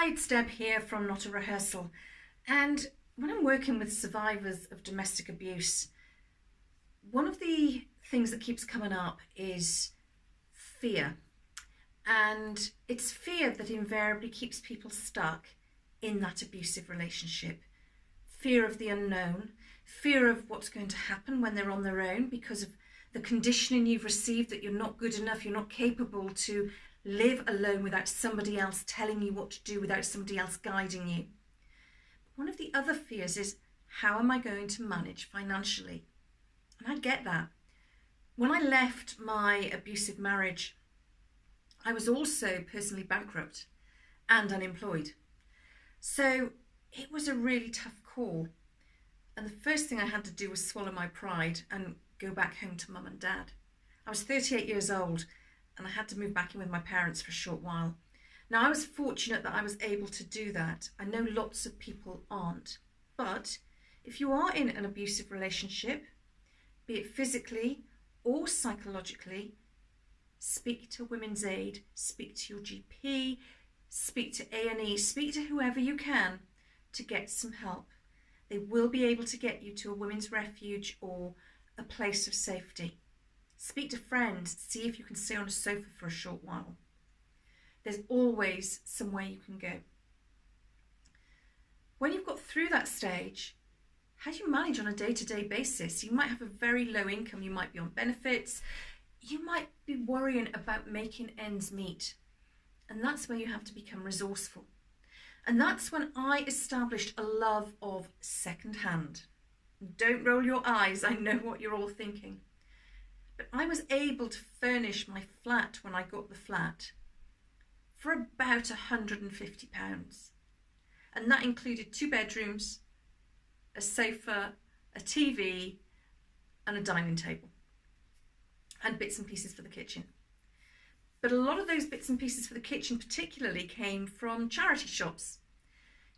Hi, it's Deb here from Not a Rehearsal. And when I'm working with survivors of domestic abuse, one of the things that keeps coming up is fear. And it's fear that invariably keeps people stuck in that abusive relationship. Fear of the unknown, fear of what's going to happen when they're on their own because of the conditioning you've received that you're not good enough, you're not capable to live alone without somebody else telling you what to do, without somebody else guiding you. One of the other fears is, how am I going to manage financially? And I get that. When I left my abusive marriage, I was also personally bankrupt and unemployed. So it was a really tough call. And the first thing I had to do was swallow my pride and go back home to mum and dad. I was 38 years old and I had to move back in with my parents for a short while. Now, I was fortunate that I was able to do that. I know lots of people aren't. But if you are in an abusive relationship, be it physically or psychologically, speak to Women's Aid, speak to your GP, speak to A&E, speak to whoever you can to get some help. They will be able to get you to a women's refuge or a place of safety. Speak to friends, see if you can stay on a sofa for a short while. There's always somewhere you can go. When you've got through that stage, how do you manage on a day-to-day basis? You might have a very low income, you might be on benefits, you might be worrying about making ends meet. And that's where you have to become resourceful. And that's when I established a love of second-hand. Don't roll your eyes, I know what you're all thinking. But I was able to furnish my flat when I got the flat for about £150. And that included 2 bedrooms, a sofa, a TV, and a dining table, and bits and pieces for the kitchen. But a lot of those bits and pieces for the kitchen particularly came from charity shops.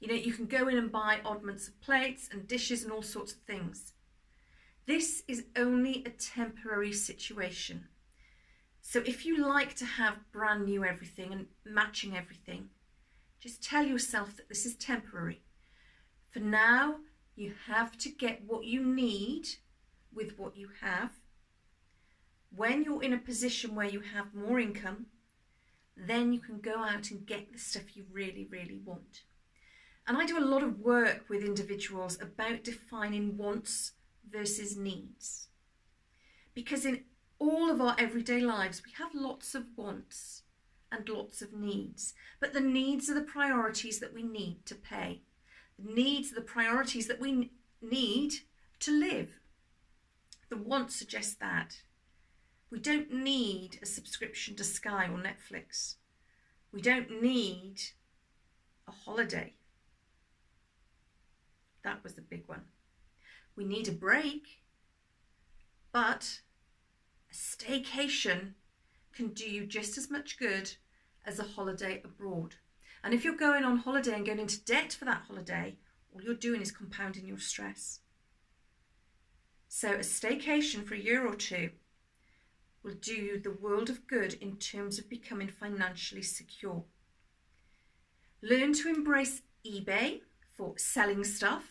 You know, you can go in and buy oddments of plates and dishes and all sorts of things. This is only a temporary situation. So if you like to have brand new everything and matching everything, just tell yourself that this is temporary. For now, you have to get what you need with what you have. When you're in a position where you have more income, then you can go out and get the stuff you really, really want. And I do a lot of work with individuals about defining wants versus needs. Because in all of our everyday lives, we have lots of wants and lots of needs. But the needs are the priorities that we need to pay. The needs are the priorities that we need to live. The wants suggest that. We don't need a subscription to Sky or Netflix. We don't need a holiday. That was the big one. We need a break, but a staycation can do you just as much good as a holiday abroad. And if you're going on holiday and going into debt for that holiday, all you're doing is compounding your stress. So a staycation for a year or two will do you the world of good in terms of becoming financially secure. Learn to embrace eBay for selling stuff.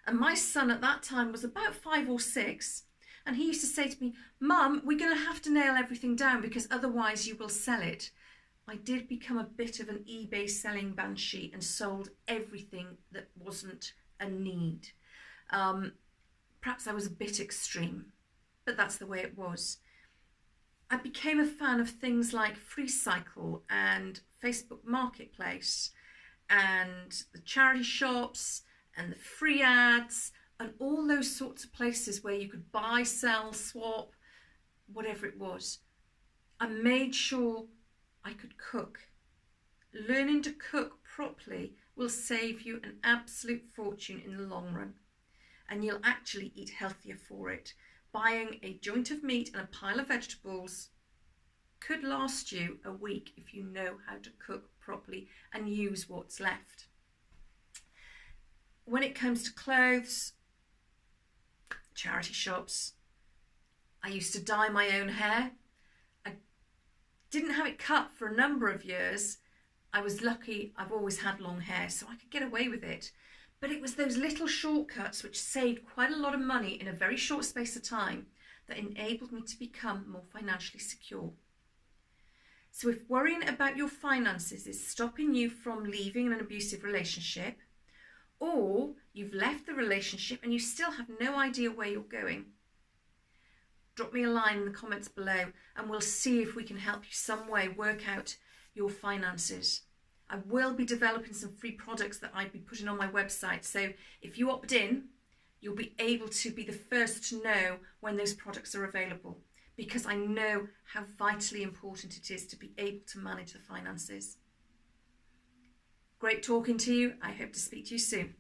And my son at that time was about 5 or 6, and he used to say to me, "Mum, we're going to have to nail everything down because otherwise you will sell it." I did become a bit of an eBay selling banshee and sold everything that wasn't a need. Perhaps I was a bit extreme, but that's the way it was. I became a fan of things like FreeCycle and Facebook Marketplace and the charity shops and the free ads and all those sorts of places where you could buy, sell, swap, whatever it was. I made sure I could cook. Learning to cook properly will save you an absolute fortune in the long run, and you'll actually eat healthier for it. Buying a joint of meat and a pile of vegetables could last you a week if you know how to cook properly and use what's left. When it comes to clothes, charity shops, I used to dye my own hair. I didn't have it cut for a number of years, I was lucky, I've always had long hair, so I could get away with it. But it was those little shortcuts which saved quite a lot of money in a very short space of time that enabled me to become more financially secure. So if worrying about your finances is stopping you from leaving an abusive relationship, or you've left the relationship and you still have no idea where you're going, drop me a line in the comments below and we'll see if we can help you some way work out your finances. I will be developing some free products that I'd be putting on my website, so if you opt in, you'll be able to be the first to know when those products are available, because I know how vitally important it is to be able to manage the finances. Great talking to you. I hope to speak to you soon.